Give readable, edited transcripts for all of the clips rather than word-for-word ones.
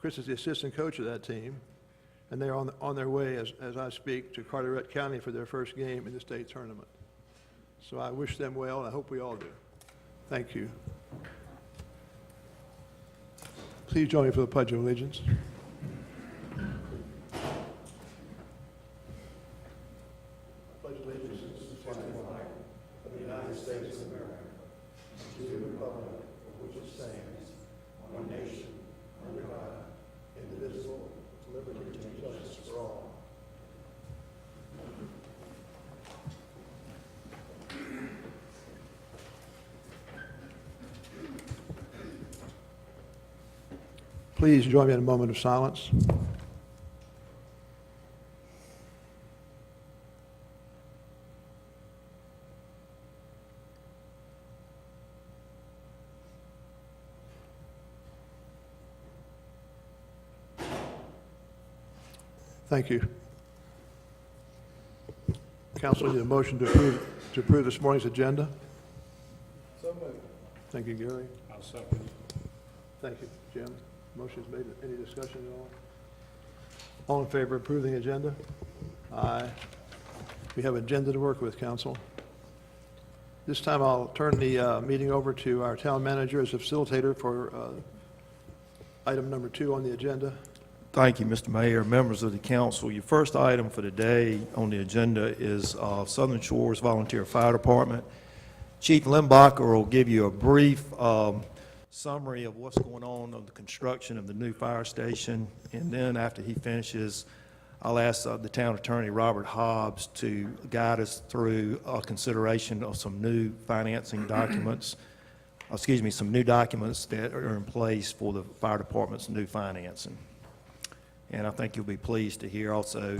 Chris is the assistant coach of that team, and they're on their way, as I speak, to Carteret County for their first game in the state tournament. So I wish them well, and I hope we all do. Thank you. Please join me for the Pledge of Allegiance. Pledge allegiance to the flag of the United States of America, to the republic for which it stands, one nation, under God, indivisible, with liberty and justice for all. Please join me in a moment of silence. Thank you. Council, need a motion to approve this morning's agenda? So moved. Thank you, Gary. I'll second. Thank you, Jim. Motion's made. Any discussion at all? All in favor of approving the agenda? Aye. We have agenda to work with, Council. This time I'll turn the meeting over to our town manager as a facilitator for item number 2 on the agenda. Thank you, Mr. Mayor, members of the council. Your first item for today on the agenda is Southern Shores Volunteer Fire Department. Chief Limbacher will give you a brief summary of what's going on the construction of the new fire station, and then after he finishes, I'll ask the town attorney, Robert Hobbs, to guide us through a consideration of some new financing documents, some new documents that are in place for the fire department's new financing. And I think you'll be pleased to hear also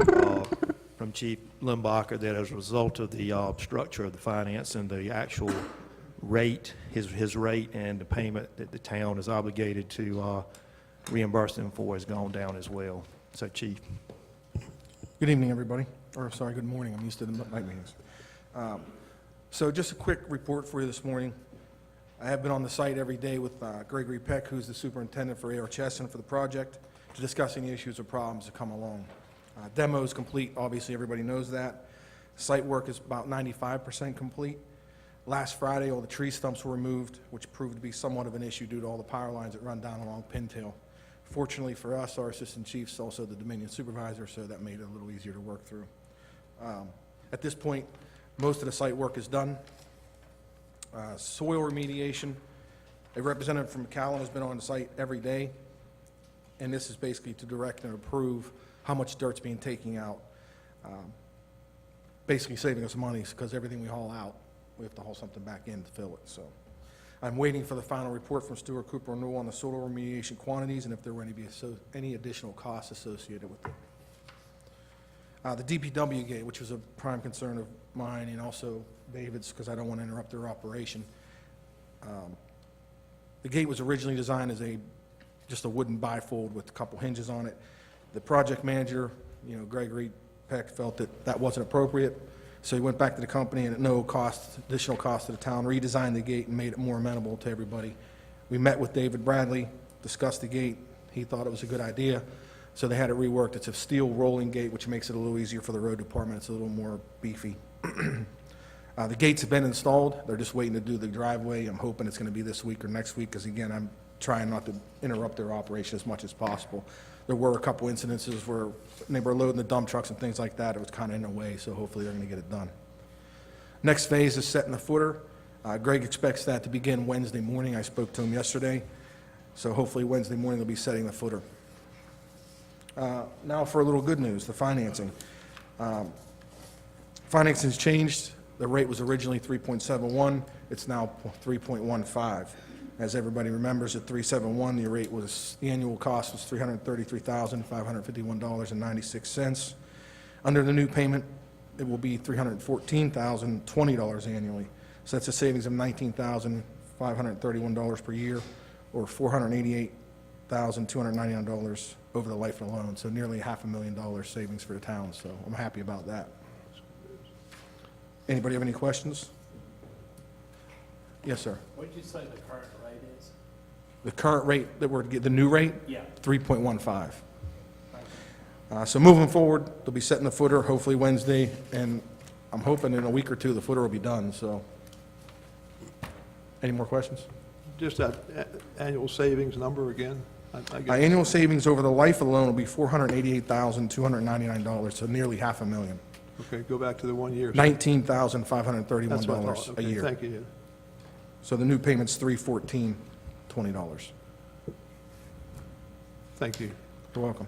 from Chief Limbacher that as a result of the structure of the finance and the actual rate, his rate and the payment that the town is obligated to reimburse them for has gone down as well. So, Chief. Good evening, everybody. Or, sorry, good morning. I'm used to the night meetings. So just a quick report for you this morning. I have been on the site every day with Gregory Peck, who's the superintendent for A.R. Chesson for the project, to discuss any issues or problems that come along. Demo is complete. Obviously, everybody knows that. Site work is about 95% complete. Last Friday, all the tree stumps were removed, which proved to be somewhat of an issue due to all the power lines that run down along Pintail. Fortunately for us, our assistant chief's also the Dominion supervisor, so that made it a little easier to work through. At this point, most of the site work is done. Soil remediation, a representative from McAllen has been on the site every day, and this is basically to direct and approve how much dirt's being taken out. Basically saving us money, because everything we haul out, we have to haul something back in to fill it. So I'm waiting for the final report from Stuart Cooper and Newell on the soil remediation quantities and if there were any additional costs associated with it. The DPW gate, which was a prime concern of mine and also David's, because I don't want to interrupt their operation. The gate was originally designed as just a wooden bifold with a couple hinges on it. The project manager, Gregory Peck, felt that that wasn't appropriate, so he went back to the company and at no cost, additional cost to the town, redesigned the gate and made it more amenable to everybody. We met with David Bradley, discussed the gate. He thought it was a good idea, so they had it reworked. It's a steel rolling gate, which makes it a little easier for the road department. It's a little more beefy. The gates have been installed. They're just waiting to do the driveway. I'm hoping it's going to be this week or next week, because again, I'm trying not to interrupt their operation as much as possible. There were a couple incidences where they were loading the dump trucks and things like that. It was kind of in their way, so hopefully they're going to get it done. Next phase is setting the footer. Greg expects that to begin Wednesday morning. I spoke to him yesterday, so hopefully Wednesday morning they'll be setting the footer. Now for a little good news, the financing. Financing's changed. The rate was originally 3.71. It's now 3.15. As everybody remembers, at 3.71, the annual cost was $333,551.96. Under the new payment, it will be $314,020 annually. So that's a savings of $19,531 per year, or $488,299 over the life of the loan. So nearly $500,000 savings for the town. So I'm happy about that. Anybody have any questions? Yes, sir. What did you say the current rate is? The current rate that we're, the new rate? Yeah. 3.15. So moving forward, they'll be setting the footer hopefully Wednesday, and I'm hoping in a week or two, the footer will be done, so. Any more questions? Just that annual savings number again? I Our guess. annual savings over the life of the loan will be $488,299, so nearly $500,000. Okay, go back to the 1 year. That's $19,531 what I thought. a Okay, year. thank you. So the new payment's $314.20. Thank you. You're welcome.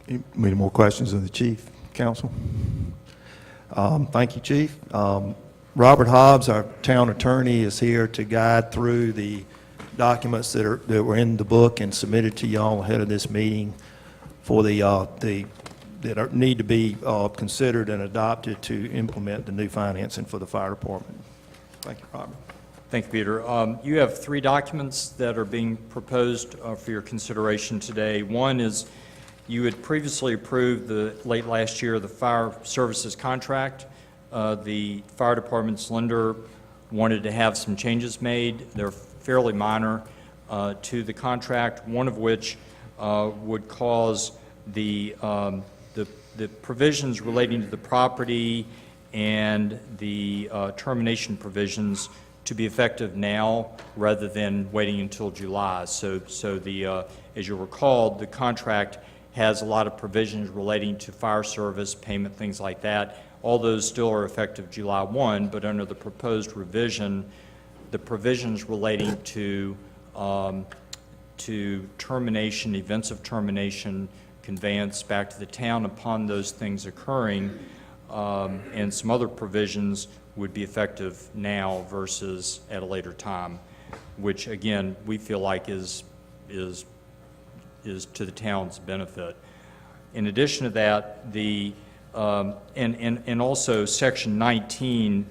Any more questions of the chief, counsel? Thank you, chief. Robert Hobbs, our town attorney, is here to guide through the documents that were in the book and submitted to y'all ahead of this meeting for need to be considered and adopted to implement the new financing for the fire department. Thank you, Robert. Thank you, Peter. You have 3 documents that are being proposed for your consideration today. One is you had previously approved late last year the fire services contract. The fire department's lender wanted to have some changes made. They're fairly minor to the contract, one of which would cause the provisions relating to the property and the termination provisions to be effective now rather than waiting until July. So as you recall, the contract has a lot of provisions relating to fire service, payment, things like that. All those still are effective July 1, but under the proposed revision, the provisions relating to termination, events of termination, conveyance back to the town upon those things occurring, and some other provisions would be effective now versus at a later time, which again, we feel like is to the town's benefit. In addition to that, and also Section 19,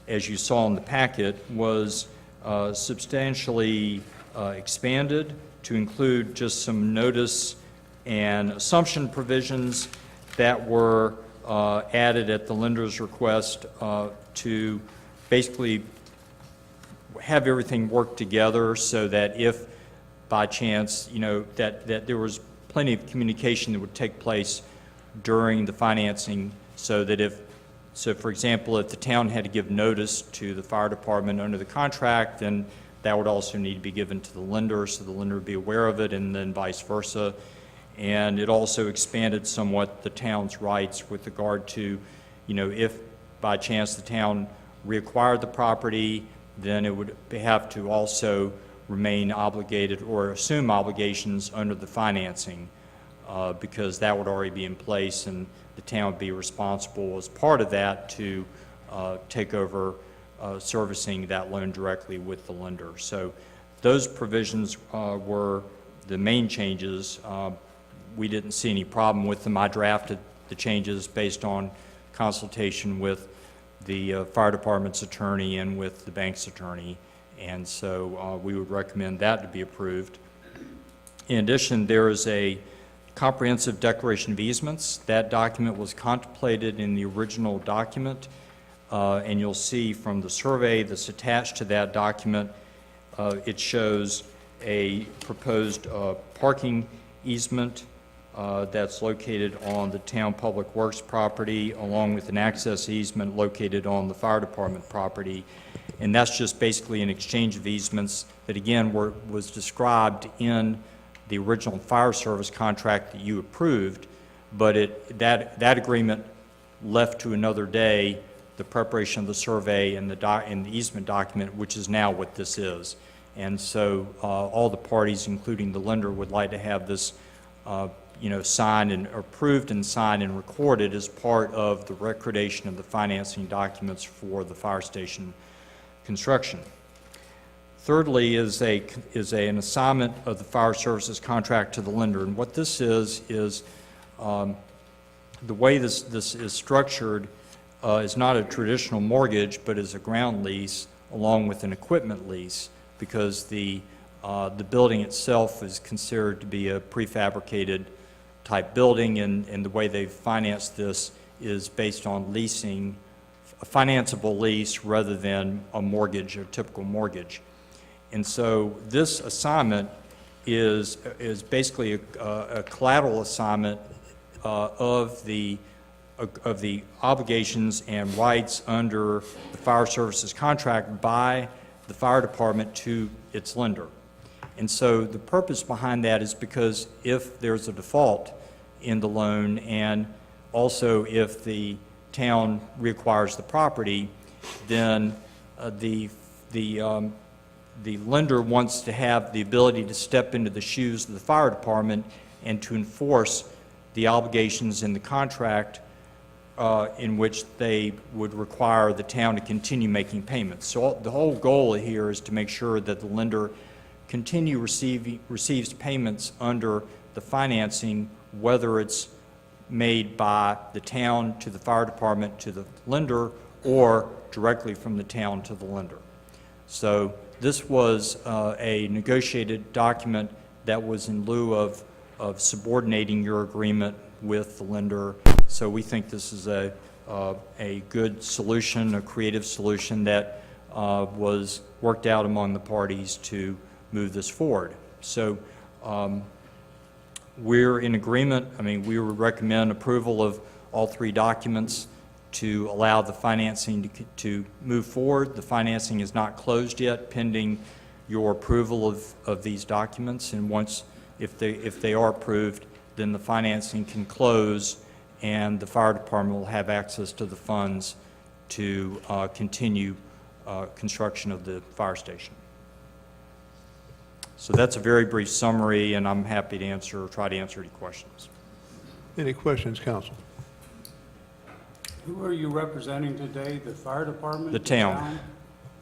as you saw in the packet, was substantially expanded to include just some notice and assumption provisions that were added at the lender's request to basically have everything work together so that if by chance, that there was plenty of communication that would take place during the financing so that for example, if the town had to give notice to the fire department under the contract, then that would also need to be given to the lender so the lender would be aware of it, and then vice versa. And it also expanded somewhat the town's rights with regard to, if by chance the town reacquired the property, then it would have to also remain obligated or assume obligations under the financing because that would already be in place, and the town would be responsible as part of that to take over servicing that loan directly with the lender. So those provisions were the main changes. We didn't see any problem with them. I drafted the changes based on consultation with the fire department's attorney and with the bank's attorney, and so we would recommend that to be approved. In addition, there is a comprehensive declaration of easements. That document was contemplated in the original document, and you'll see from the survey that's attached to that document, it shows a proposed parking easement that's located on the town public works property, along with an access easement located on the fire department property. And that's just basically an exchange of easements that, again, was described in the original fire service contract that you approved, but that agreement left to another day the preparation of the survey and the easement document, which is now what this is. And so all the parties, including the lender, would like to have this signed and approved and signed and recorded as part of the recordation of the financing documents for the fire station construction. Thirdly is an assignment of the fire services contract to the lender. And what this is the way this is structured is not a traditional mortgage, but is a ground lease along with an equipment lease, because the building itself is considered to be a prefabricated type building, and the way they've financed this is based on leasing, a financeable lease rather than a mortgage, a typical mortgage. And so this assignment is basically a collateral assignment of the obligations and rights under the fire services contract by the fire department to its lender. And so the purpose behind that is because if there's a default in the loan, and also if the town reacquires the property, then the lender wants to have the ability to step into the shoes of the fire department and to enforce the obligations in the contract in which they would require the town to continue making payments. So the whole goal here is to make sure that the lender receives payments under the financing, whether it's made by the town to the fire department to the lender or directly from the town to the lender. So this was a negotiated document that was in lieu of subordinating your agreement with the lender. So we think this is a good solution, a creative solution that was worked out among the parties to move this forward. So we're in agreement. I mean, we would recommend approval of all three documents to allow the financing to move forward. The financing is not closed yet, pending your approval of these documents. And once, if they are approved, then the financing can close and the fire department will have access to the funds to continue construction of the fire station. So that's a very brief summary, and I'm happy to try to answer any questions. Any questions, council? Who are you representing today? The fire department? The town.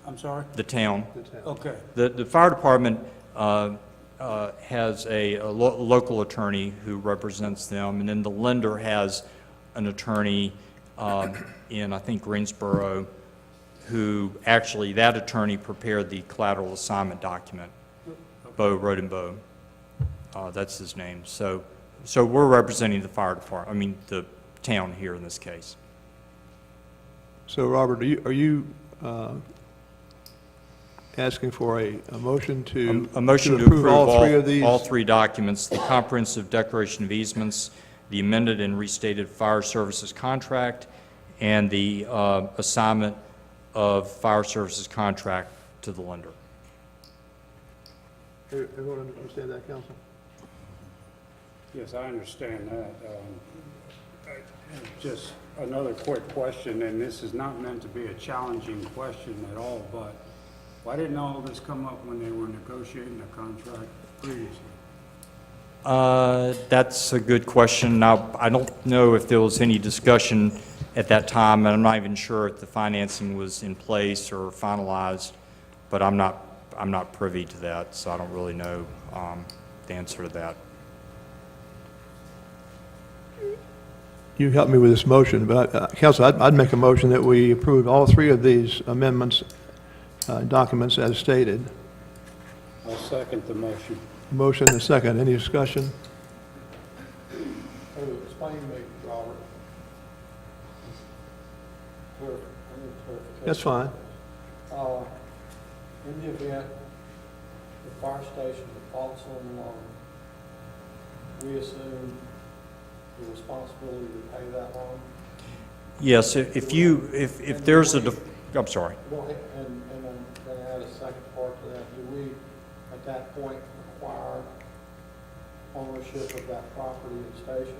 I'm sorry? The town. Okay. The fire department has a local attorney who represents them, and then the lender has an attorney in, I think, Greensboro, who actually, that attorney prepared the collateral assignment document. Bo Rodenbow, that's his name. So we're representing the fire department, I mean, the town here in this case. So, Robert, are you asking for a motion to A motion to approve all three of these? all three documents, the comprehensive declaration of easements, the amended and restated fire services contract, and the assignment of fire services contract to the lender. Everyone understand that, council? Yes, I understand that. Just another quick question, and this is not meant to be a challenging question at all, but why didn't all this come up when they were negotiating the contract previously? That's a good question. Now, I don't know if there was any discussion at that time, and I'm not even sure if the financing was in place or finalized, but I'm not privy to that, so I don't really know the answer to that. You helped me with this motion, but, council, I'd make a motion that we approve all three of these amendments, documents as stated. I'll second the motion. Motion and a second. Any discussion? Explain to me, Robert. That's fine. In the event the fire station defaults on the loan, we assume the responsibility to pay that loan? Yes, if there's I'm sorry. Well, and I'm going to add a second part to that. Do we, at that point, require ownership of that property and station?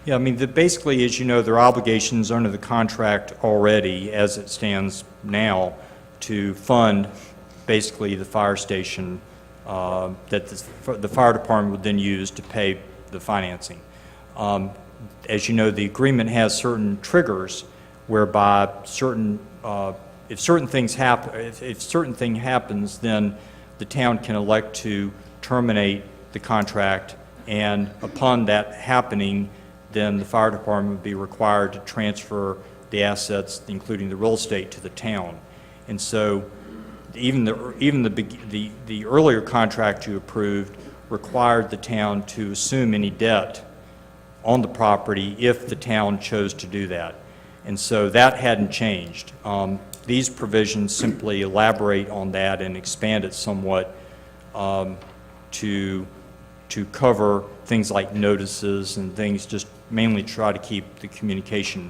Yeah, I mean, basically, as you know, there are obligations under the contract already, as it stands now, to fund basically the fire station that the fire department would then use to pay the financing. As you know, the agreement has certain triggers whereby if certain thing happens, then the town can elect to terminate the contract, and upon that happening, then the fire department would be required to transfer the assets, including the real estate, to the town. And so even the earlier contract you approved required the town to assume any debt on the property if the town chose to do that. And so that hadn't changed. these provisions simply elaborate on that and expand it somewhat to cover things like notices and things, just mainly try to keep the communication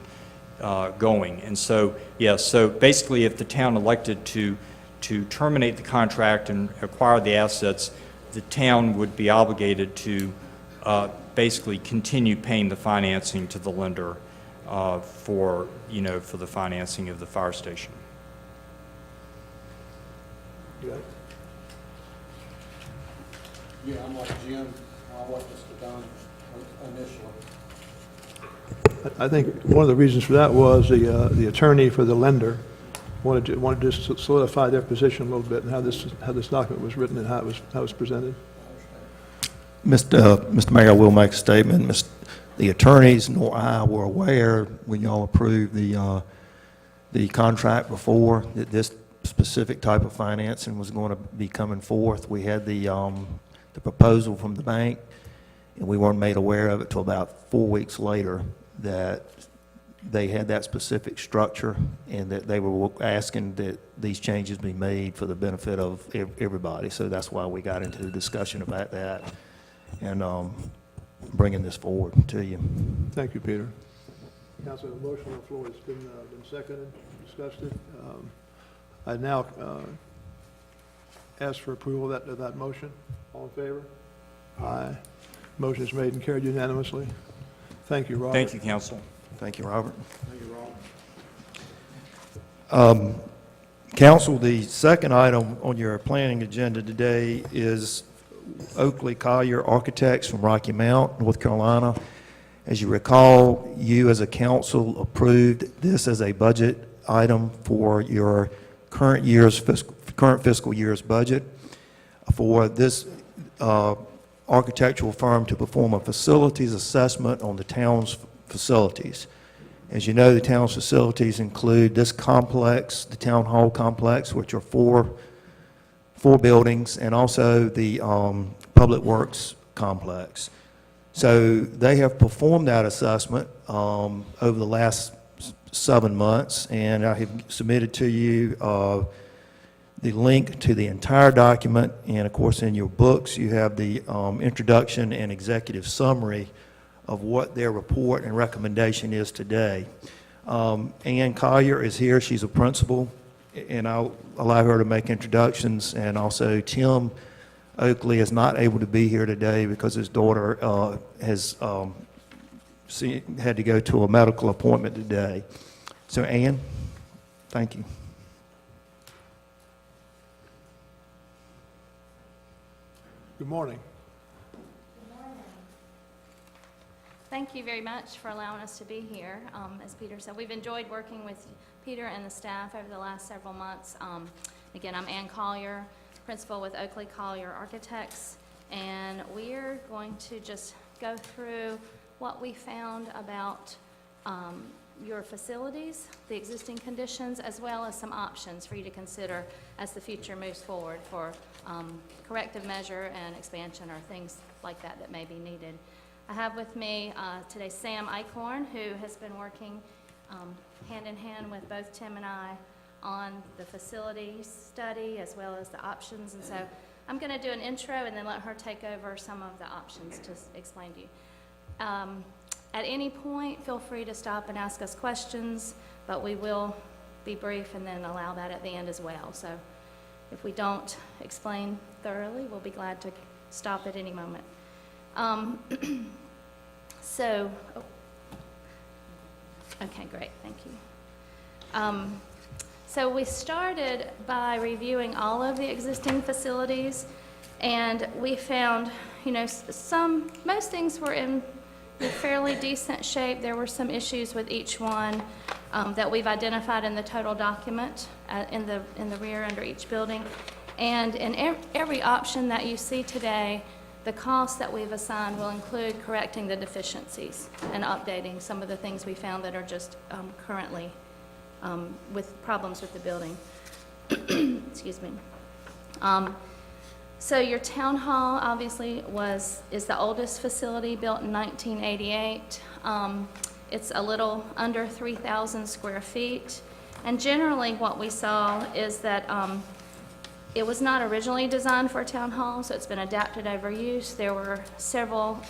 going. And so, yes, so basically if the town elected to terminate the contract and acquire the assets, the town would be obligated to basically continue paying the financing to the lender for the financing of the fire station. You got it? Yeah, I'm like Jim, I want this to done initially. I think one of the reasons for that was the attorney for the lender wanted to just solidify their position a little bit and how this document was written and how it was presented. Mr. Mayor, I will make a statement. The attorneys nor I were aware when y'all approved the contract before that this specific type of financing was going to be coming forth. We had the proposal from the bank, and we weren't made aware of it till about 4 weeks later that they had that specific structure and that they were asking that these changes be made for the benefit of everybody. So that's why we got into the discussion about that and bringing this forward to you. Thank you, Peter. Council, a motion on the floor has been seconded, discussed it. I now ask for approval of that motion. All in favor? Aye. Motion is made and carried unanimously. Thank you, Robert. Thank you, council. Thank you, Robert. Thank you, Ron. Council, the second item on your planning agenda today is Oakley Collier Architects from Rocky Mount, North Carolina. As you recall, you as a council approved this as a budget item for your current fiscal year's budget for this architectural firm to perform a facilities assessment on the town's facilities. As you know, the town's facilities include this complex, the town hall complex, which are four buildings, and also the public works complex. So they have performed that assessment over the last 7 months, and I have submitted to you the link to the entire document, and of course in your books you have the introduction and executive summary of what their report and recommendation is today. Ann Collier is here, she's a principal, and I'll allow her to make introductions, and also Tim Oakley is not able to be here today because his daughter has had to go to a medical appointment today. So Ann, thank you. Good morning. Thank you very much for allowing us to be here. As Peter said, we've enjoyed working with Peter and the staff over the last several months. Again, I'm Ann Collier, principal with Oakley Collier Architects, and we're going to just go through what we found about your facilities, the existing conditions, as well as some options for you to consider as the future moves forward for corrective measure and expansion or things like that that may be needed. I have with me today Sam Eichhorn, who has been working hand in hand with both Tim and I on the facility study as well as the options. And so I'm going to do an intro and then let her take over some of the options to explain to you. At any point, feel free to stop and ask us questions, but we will be brief and then allow that at the end as well. So if we don't explain thoroughly, we'll be glad to stop at any moment. Okay, great, thank you. So we started by reviewing all of the existing facilities, and we found, most things were in fairly decent shape. There were some issues with each one that we've identified in the total document in the rear under each building. And in every option that you see today, the costs that we've assigned will include correcting the deficiencies and updating some of the things we found that are just currently with problems with the building. Excuse me. So your town hall obviously is the oldest facility, built in 1988. It's a little under 3,000 square feet. And generally, what we saw is that it was not originally designed for a town hall, so it's been adapted over use. There were several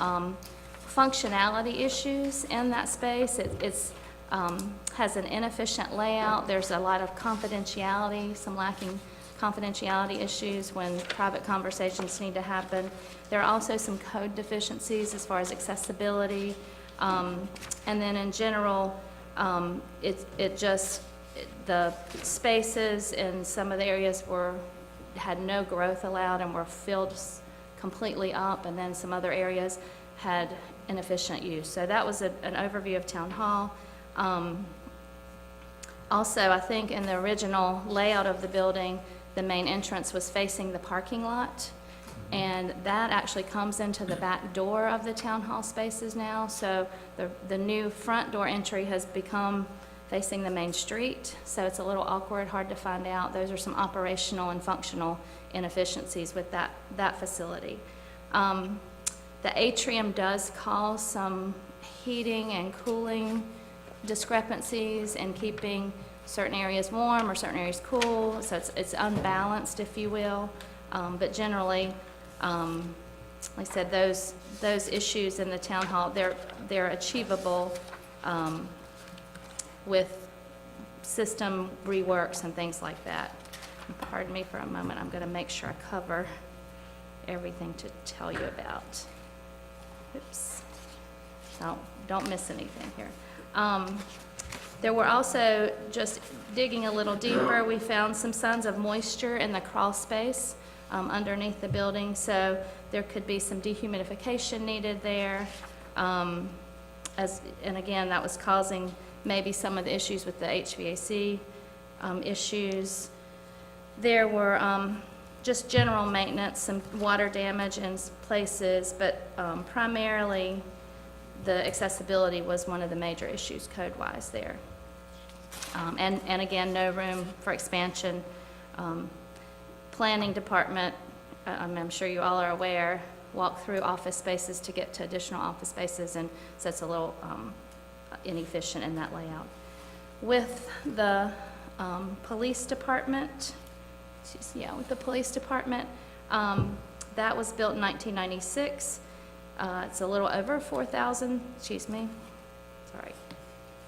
functionality issues in that space. It's has an inefficient layout. There's a lot of confidentiality, some lacking confidentiality issues when private conversations need to happen. There are also some code deficiencies as far as accessibility. And then in general, the spaces in some of the areas had no growth allowed and were filled completely up, and then some other areas had inefficient use. So that was an overview of Town Hall. Also, I think in the original layout of the building, the main entrance was facing the parking lot, and that actually comes into the back door of the Town Hall spaces now. So the new front door entry has become facing the main street, so it's a little awkward, hard to find out. Those are some operational and functional inefficiencies with that facility. The atrium does cause some heating and cooling discrepancies and keeping certain areas warm or certain areas cool, so it's unbalanced, if you will. But generally, like I said, those issues in the town hall, they're achievable with system reworks and things like that. Pardon me for a moment, I'm going to make sure I cover everything to tell you about. Oops. Don't miss anything here. There were also, just digging a little deeper, we found some signs of moisture in the crawl space underneath the building, so there could be some dehumidification needed there. And again, that was causing maybe some of the issues with the HVAC issues. There were just general maintenance, some water damage in places, but primarily the accessibility was one of the major issues code-wise there. And again, no room for expansion. Planning department, I'm sure you all are aware, walk through office spaces to get to additional office spaces, and so it's a little inefficient in that layout. With the police department, with the police department, that was built in 1996. It's a little over 4,000, sorry,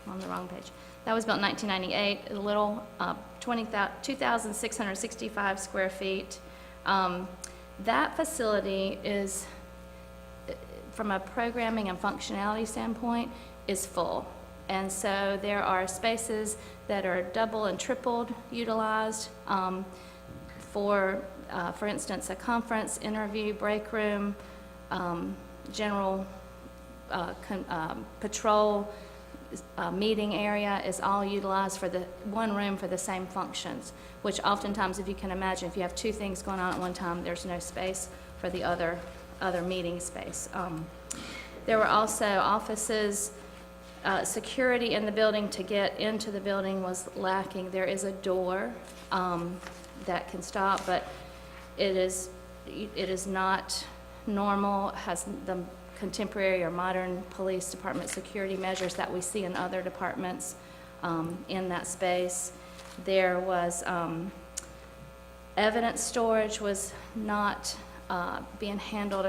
I'm on the wrong page. That was built in 1998, a little 2,665 square feet. That facility is, from a programming and functionality standpoint, is full. And so there are spaces that are double and tripled utilized for instance, a conference, interview, break room, general patrol, meeting area is all utilized for the one room for the same functions, which oftentimes, if you can imagine, if you have two things going on at one time, there's no space for the other meeting space. There were also offices. Security in the building to get into the building was lacking. There is a door that can stop, but it is not normal, has the contemporary or modern police department security measures that we see in other departments in that space. There was evidence storage was not being handled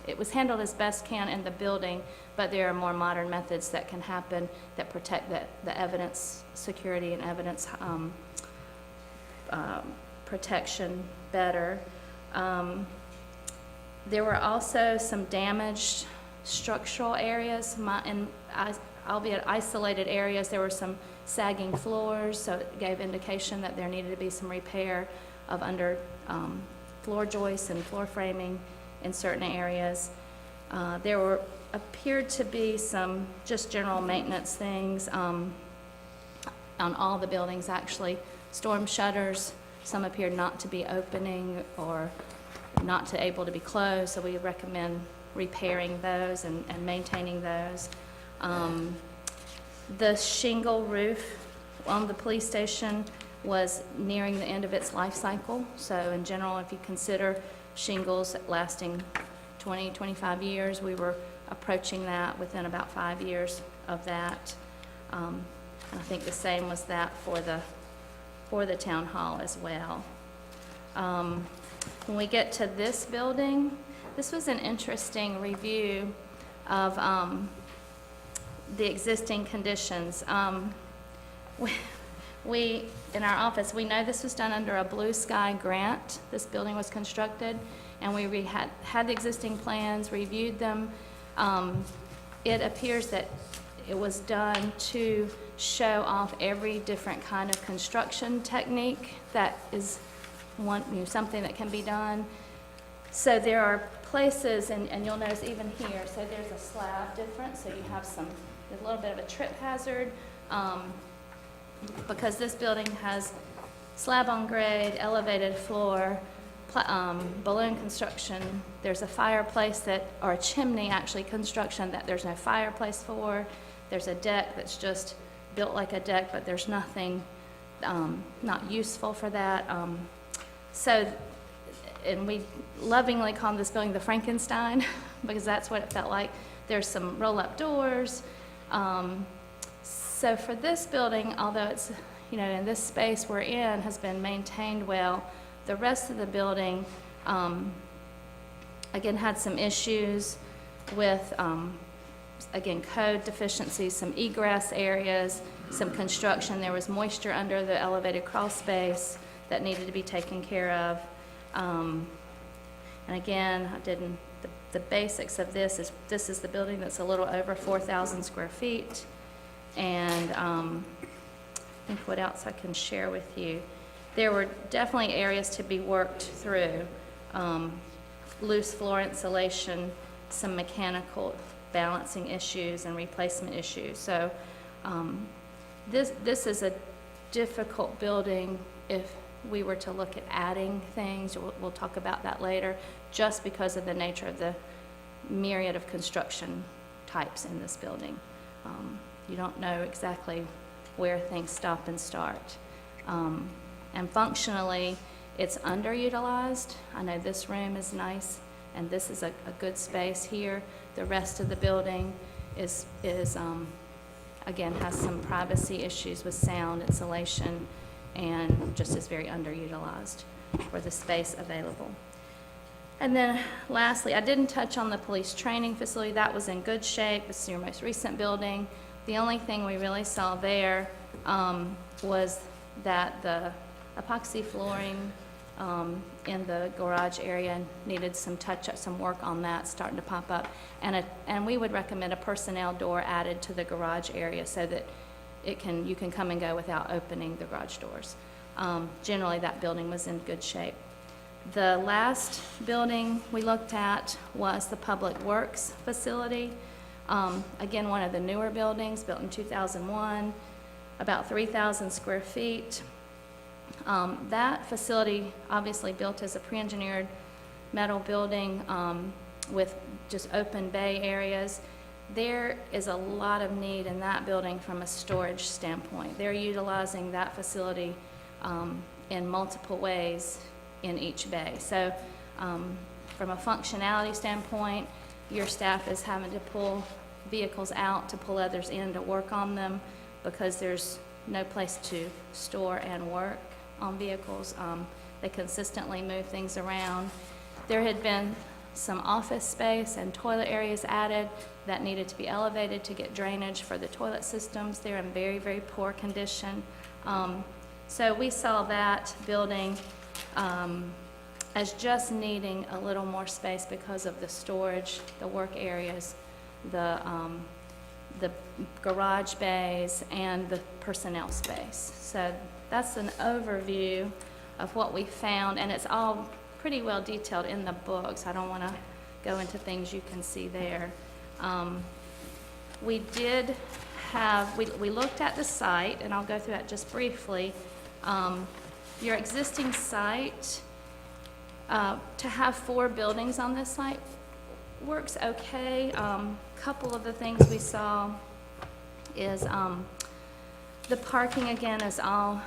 it was handled as best can in the building, but there are more modern methods that can happen that protect the evidence security and evidence protection better. There were also some damaged structural areas, albeit isolated areas. There were some sagging floors, so it gave indication that there needed to be some repair of under floor joists and floor framing in certain areas. There appeared to be some just general maintenance things on all the buildings, actually. Storm shutters, some appeared not to be opening or not to able to be closed, so we recommend repairing those and maintaining those. The shingle roof on the police station was nearing the end of its life cycle. So in general, if you consider shingles lasting 20, 25 years, we were approaching that within about 5 years of that. And I think the same was that for the town hall as well. When we get to this building, this was an interesting review of the existing conditions. We, in our office, we know this was done under a Blue Sky grant. This building was constructed, and we had the existing plans, reviewed them. It appears that it was done to show off every different kind of construction technique that is something that can be done. So there are places, and you'll notice even here, so there's a slab difference, so you have there's a little bit of a trip hazard, because this building has slab on grade, elevated floor, balloon construction. There's a fireplace or a chimney actually construction that there's no fireplace for. There's a deck that's just built like a deck, but there's nothing not useful for that. And we lovingly call this building the Frankenstein because that's what it felt like. There's some roll-up doors. So for this building, although it's, in this space we're in has been maintained well, the rest of the building, again, had some issues with, again, code deficiencies, some egress areas, some construction. There was moisture under the elevated crawl space that needed to be taken care of. And again, the basics of this is the building that's a little over 4,000 square feet. And I think what else I can share with you. There were definitely areas to be worked through. Loose floor insulation, some mechanical balancing issues and replacement issues. So this is a difficult building if we were to look at adding things. We'll talk about that later, just because of the nature of the myriad of construction types in this building. You don't know exactly where things stop and start. And functionally, it's underutilized. I know this room is nice, and this is a good space here. The rest of the building is again, has some privacy issues with sound, insulation, and just is very underutilized for the space available. And then lastly, I didn't touch on the police training facility. That was in good shape. This is your most recent building. The only thing we really saw there was that the epoxy flooring in the garage area needed some touch-up, some work on that starting to pop up. And we would recommend a personnel door added to the garage area so that you can come and go without opening the garage doors. Generally, that building was in good shape. The last building we looked at was the Public Works facility. Again, one of the newer buildings, built in 2001, about 3,000 square feet. That facility, obviously built as a pre-engineered metal building with just open bay areas. There is a lot of need in that building from a storage standpoint. They're utilizing that facility in multiple ways in each bay. So from a functionality standpoint, your staff is having to pull vehicles out to pull others in to work on them because there's no place to store and work on vehicles. They consistently move things around. There had been some office space and toilet areas added that needed to be elevated to get drainage for the toilet systems. They're in very, very poor condition. So we saw that building as just needing a little more space because of the storage, the work areas, the garage bays, and the personnel space. So that's an overview of what we found, and it's all pretty well detailed in the books. I don't want to go into things you can see there. We looked at the site, and I'll go through that just briefly. Your existing site, to have 4 buildings on this site works okay. Couple of the things we saw is the parking, again, is all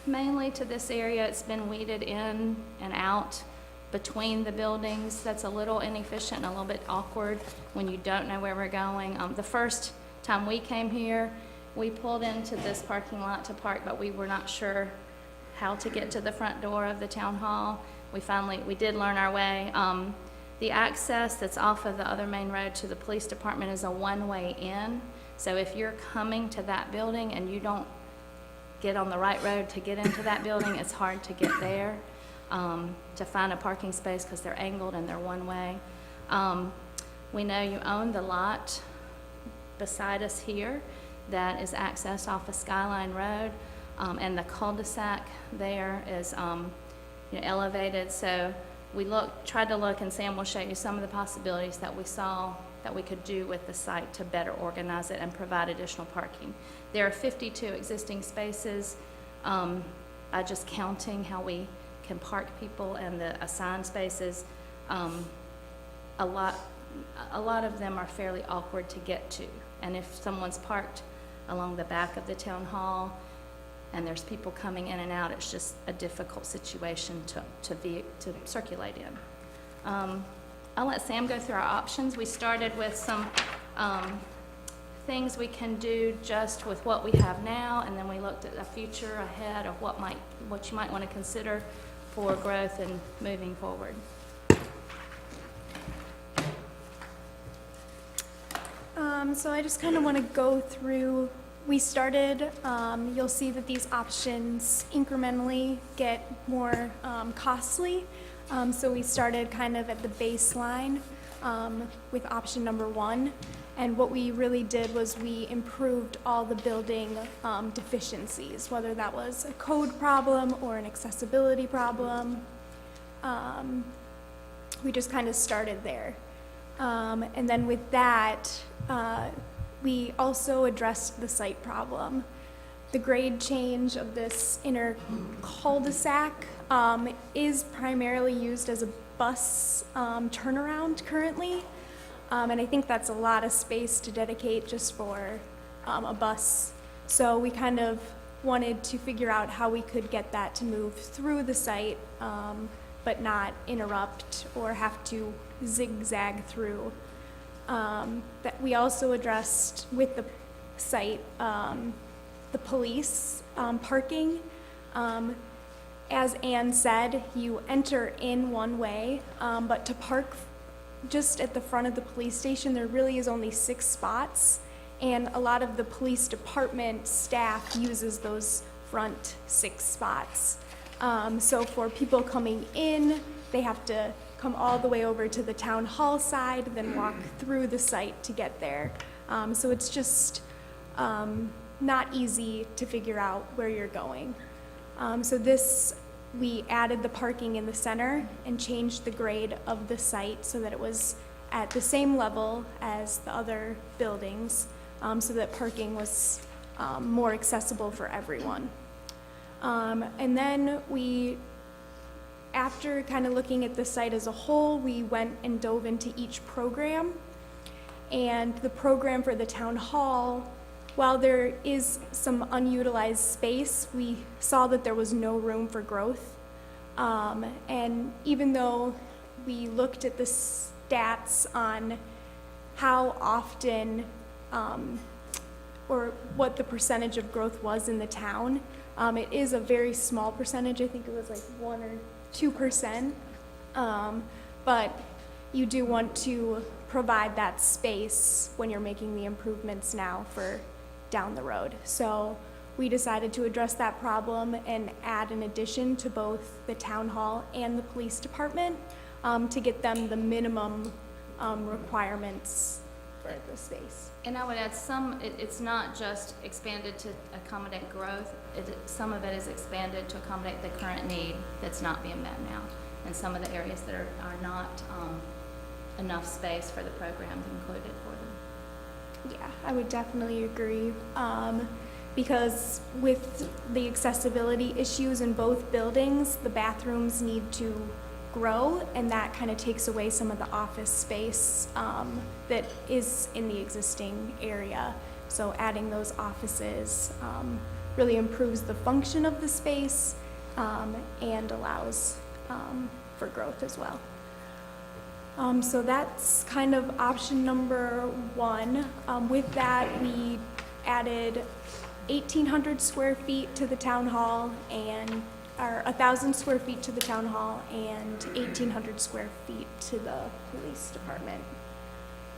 mainly to this area. It's been weeded in and out between the buildings. That's a little inefficient and a little bit awkward when you don't know where we're going. The first time we came here, We pulled into this parking lot to park, but we were not sure how to get to the front door of the town hall. We did learn our way. The access that's off of the other main road to the police department is a one-way in. So if you're coming to that building and you don't get on the right road to get into that building, it's hard to get there, to find a parking space because they're angled and they're one-way. We know you own the lot beside us here that is accessed off of Skyline Road, and the cul-de-sac there is elevated. So we tried to look, and Sam will show you some of the possibilities that we saw that we could do with the site to better organize it and provide additional parking. There are 52 existing spaces. By just counting how we can park people and the assigned spaces, a lot of them are fairly awkward to get to. And if someone's parked along the back of the town hall and there's people coming in and out, it's just a difficult situation to circulate in. I'll let Sam go through our options. We started with some things we can do just with what we have now, and then we looked at a future ahead of what you might want to consider for growth and moving forward. So I just kind of want to go through, we started, you'll see that these options incrementally get more costly. So we started kind of at the baseline with option number 1. And what we really did was we improved all the building deficiencies, whether that was a code problem or an accessibility problem. We just kind of started there. And then with that, we also addressed the site problem. The grade change of this inner cul-de-sac is primarily used as a bus turnaround currently. And I think that's a lot of space to dedicate just for a bus. So we kind of wanted to figure out how we could get that to move through the site, but not interrupt or have to zigzag through. That we also addressed with the site the police parking. As Ann said, you enter in one way, but to park just at the front of the police station, there really is only 6 spots, and a lot of the police department staff uses those front 6 spots. So for people coming in, they have to come all the way over to the town hall side, then walk through the site to get there. So it's just not easy to figure out where you're going. We added the parking in the center and changed the grade of the site so that it was at the same level as the other buildings, so that parking was more accessible for everyone. And then after kind of looking at the site as a whole, we went and dove into each program. And the program for the town hall, while there is some unutilized space, we saw that there was no room for growth. And even though we looked at the stats on how often or what the percentage of growth was in the town, it is a very small percentage. I think it was like 1 or 2%. But you do want to provide that space when you're making the improvements now for down the road. So we decided to address that problem and add an addition to both the town hall and the police department to get them the minimum requirements for the space. And I would add it's not just expanded to accommodate growth. Some of it is expanded to accommodate the current need that's not being met now, and some of the areas that are not enough space for the programs included for them. Yeah, I would definitely agree. Because with the accessibility issues in both buildings, the bathrooms need to grow, and that kind of takes away some of the office space that is in the existing area. So adding those offices really improves the function of the space and allows for growth as well. So that's kind of option number 1. With that, we added 1,800 square feet to the town hall and, or 1,000 square feet to the town hall and 1,800 square feet to the police department.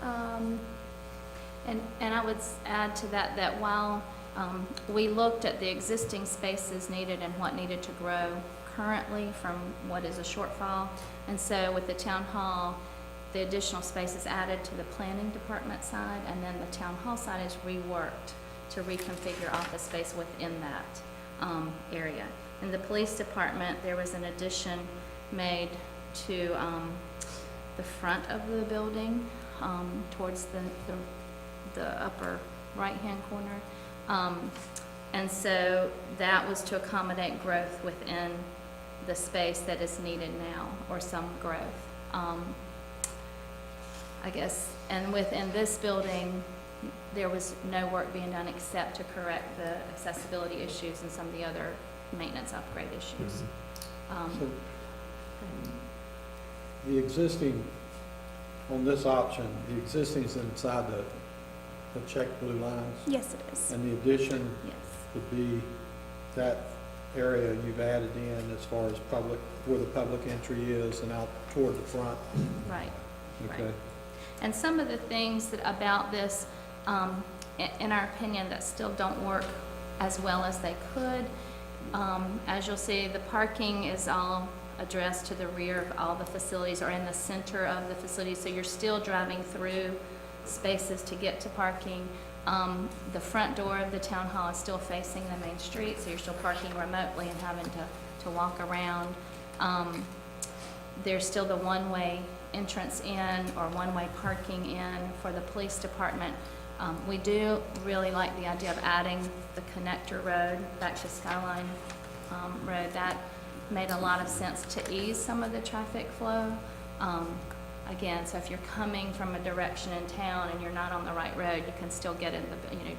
And I would add to that, that while we looked at the existing spaces needed and what needed to grow currently from what is a shortfall, and so with the town hall, the additional space is added to the planning department side, and then the town hall side is reworked to reconfigure office space within that area. In the police department, there was an addition made to the front of the building, towards the upper right-hand corner. And so that was to accommodate growth within the space that is needed now, or some growth. I guess, and within this building, there was no work being done except to correct the accessibility issues and some of the other maintenance upgrade issues. So the existing, on this option, the existing is inside the checked blue lines, Yes, it is. and the addition Yes, would be that area you've added in as far as public, where the public entry is and out toward the front. right. Okay. And some of the things that about this, in our opinion, that still don't work as well as they could. As you'll see, the parking is all addressed to the rear of all the facilities, or in the center of the facility, so you're still driving through spaces to get to parking. The front door of the town hall is still facing the main street, so you're still parking remotely and having to walk around. There's still the one-way entrance in, or one-way parking in for the police department. We do really like the idea of adding the connector road back to Skyline Road. That made a lot of sense to ease some of the traffic flow. Again, so if you're coming from a direction in town and you're not on the right road, you can still get in the,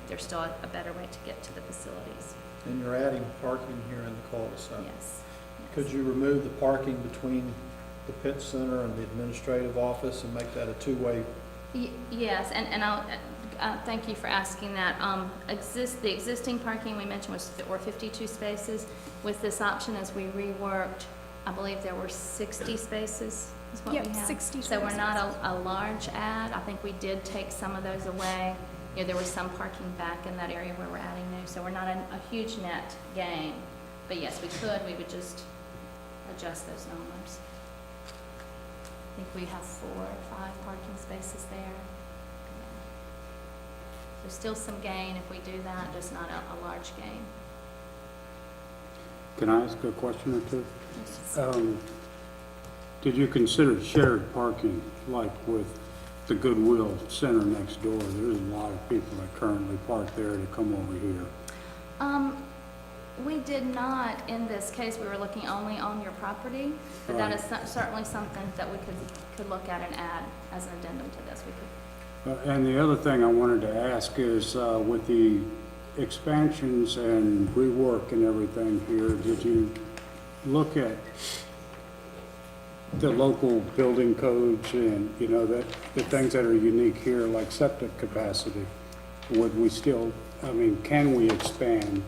there's still a better way to get to the facilities. And you're adding parking here in the cul-de-sac. Yes. Could you remove the parking between the pit center and the administrative office and make that a two-way? Yes, and I'll, thank you for asking that. The existing parking we mentioned were 52 spaces. With this option, as we reworked, I believe there were 60 spaces is what we Yep, have. 60 So we're spaces. not a large add. I think we did take some of those away. There was some parking back in that area where we're adding new, so we're not a huge net gain. But yes, we would just adjust those numbers. I think we have 4 or 5 parking spaces there. There's still some gain if we do that, just not a large gain. Can I ask a question or two? Did you consider shared parking, like with the Goodwill Center next door? There's a lot of people that currently park there to come over here. We did not, in this case, we were looking only on your property, but that is certainly something that we could look at and add as an addendum to this. We could. And the other thing I wanted to ask is, with the expansions and rework and everything here, did you look at the local building codes and, the things that are unique here, like septic capacity? Would we still, can we expand,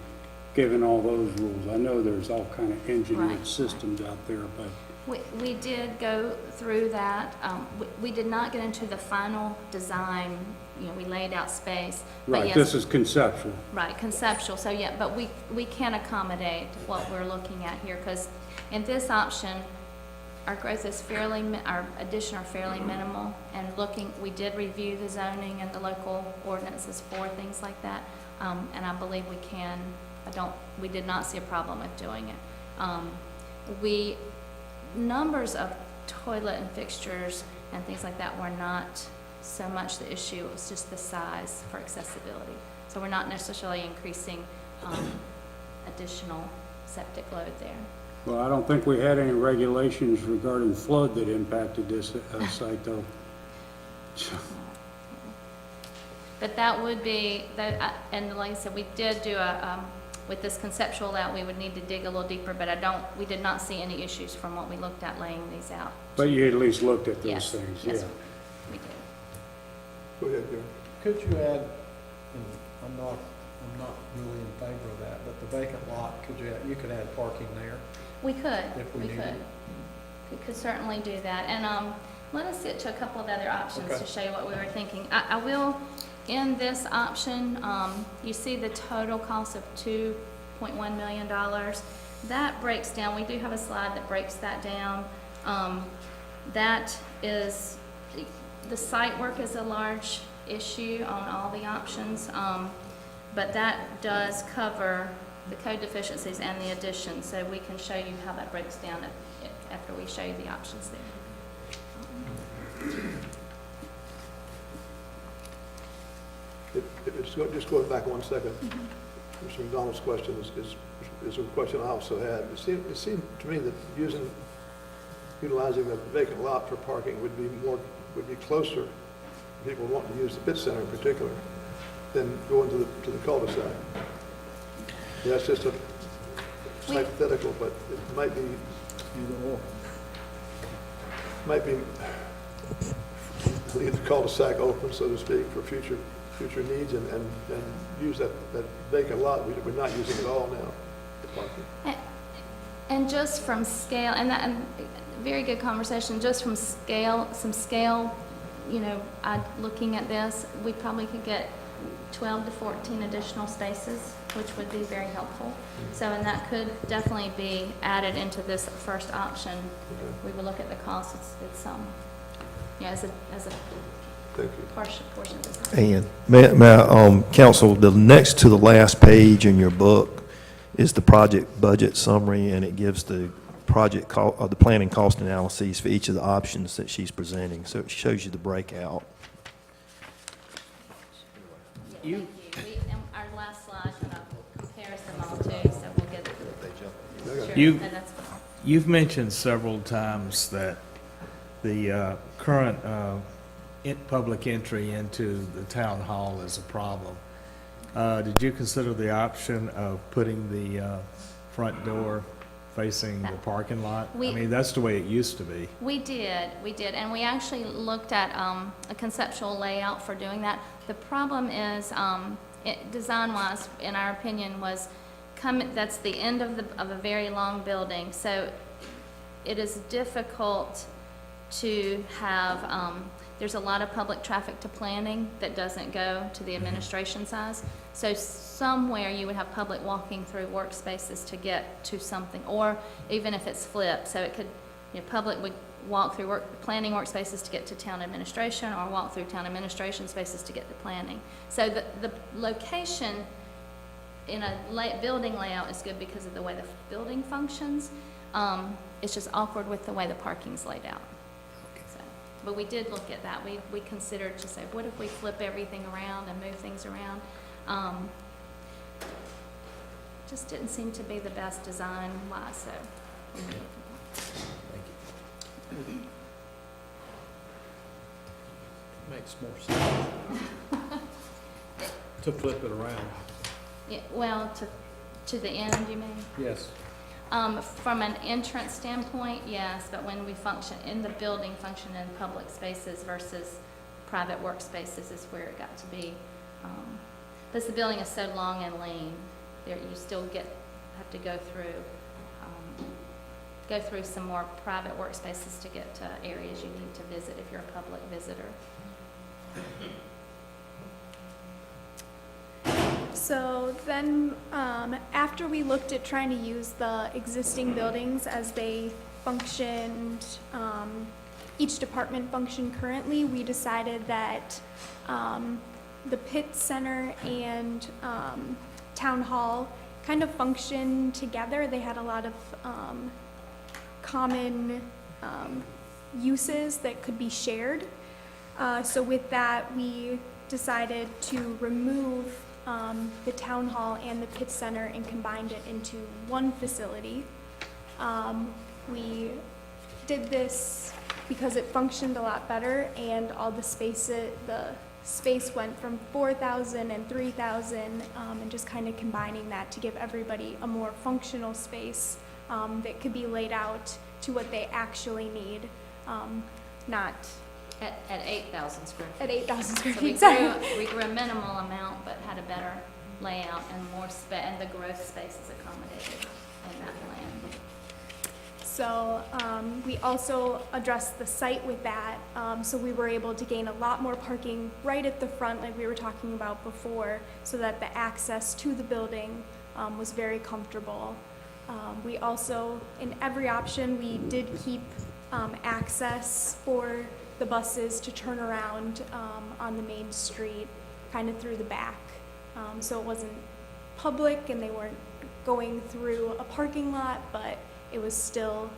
given all those rules? I know there's all kind of engineered Right. systems out there, but We did go through that. We did not get into the final design, we laid out space. But right, yes, this is conceptual. right, conceptual, so yeah, but we can accommodate what we're looking at here, because in this option, our growth is our addition are fairly minimal, and we did review the zoning and the local ordinances for things like that, and I believe we did not see a problem with doing it. Numbers of toilet and fixtures and things like that were not so much the issue, it was just the size for accessibility. So we're not necessarily increasing additional septic load there. Well, I don't think we had any regulations regarding flood that impacted this site, though. But that would be, and like I said, we did do with this conceptual layout, we would need to dig a little deeper, but we did not see any issues from what we looked at laying these out. But you at least looked at those Yes, things, yes, yeah. we did. Go ahead, Gary. Could you add, and I'm not I'm not really in favor of that, but the vacant lot, you could add parking there. We could, If we we needed. could. We could certainly do that. And let us get to a couple of other options Okay. to show you what we were thinking. I will, in this option, you see the total cost of $2.1 million. That breaks down, we do have a slide that breaks that down. That is, the site work is a large issue on all the options, but that does cover the code deficiencies and the addition, so we can show you how that breaks down after we show you the options there. Just going back 1 second, Mr. McDonald's question is a question I also had. It seemed to me that utilizing the vacant lot for parking would be closer to people wanting to use the pit center in particular than going to the cul-de-sac. That's just a hypothetical, but it might be leave the cul-de-sac open, so to speak, for future needs and use that vacant lot. We're not using it all now for parking. And just from scale, and very good conversation, just from some scale, looking at this, we probably could get 12 to 14 additional spaces, which would be very helpful. So, and that could definitely be added into this first option. We will look at the cost. It's as a Thank you. portion of this. And council, the next to the last page in your book is the project budget summary, and it gives the project the planning cost analyses for each of the options that she's presenting. So it shows you the breakout. Thank you. Our last slide kind of compares them all too, so we'll get it. Sure, You- no, that's fine. You've mentioned several times that the current public entry into the town hall is a problem. Did you consider the option of putting the front door facing the parking lot? I We- mean, that's the way it used to be. We did, and we actually looked at a conceptual layout for doing that. The problem is, design-wise, in our opinion, that's the end of a very long building, so it is difficult to have, there's a lot of public traffic to planning that doesn't go to the administration size. So somewhere you would have public walking through workspaces to get to something, or even if it's flipped, so it could, public would walk through planning workspaces to get to town administration, or walk through town administration spaces to get to planning. So the location in a building layout is good because of the way the building functions. It's just awkward with the way the parking's laid out. So, but we did look at that. We considered to say, what if we flip everything around and move things around? Just didn't seem to be the best design-wise, so. Makes more sense to flip it around. Yeah, well, to the end, you mean? Yes. From an entrance standpoint, yes, but when we function in the building, function in public spaces versus private workspaces is where it got to be. Because the building is so long and lean, there you still have to go through some more private workspaces to get to areas you need to visit if you're a public visitor. So then, after we looked at trying to use the existing buildings as they functioned, each department functioned currently, we decided that the Pitt Center and Town Hall kind of function together. They had a lot of common uses that could be shared. So with that, we decided to remove the Town Hall and the Pitt Center and combined it into one facility. We did this because it functioned a lot better, and all the space went from 4,000 and 3,000, and just kind of combining that to give everybody a more functional space that could be laid out to what they actually need, not At 8,000 square feet. at 8,000 square So feet. Sorry. we grew a minimal amount, but had a better layout and more and the growth space is accommodated in that plan. So we also addressed the site with that, so we were able to gain a lot more parking right at the front, like we were talking about before, so that the access to the building was very comfortable. We also, in every option, we did keep access for the buses to turn around on the main street, kind of through the back. So it wasn't public and they weren't going through a parking lot, but it was still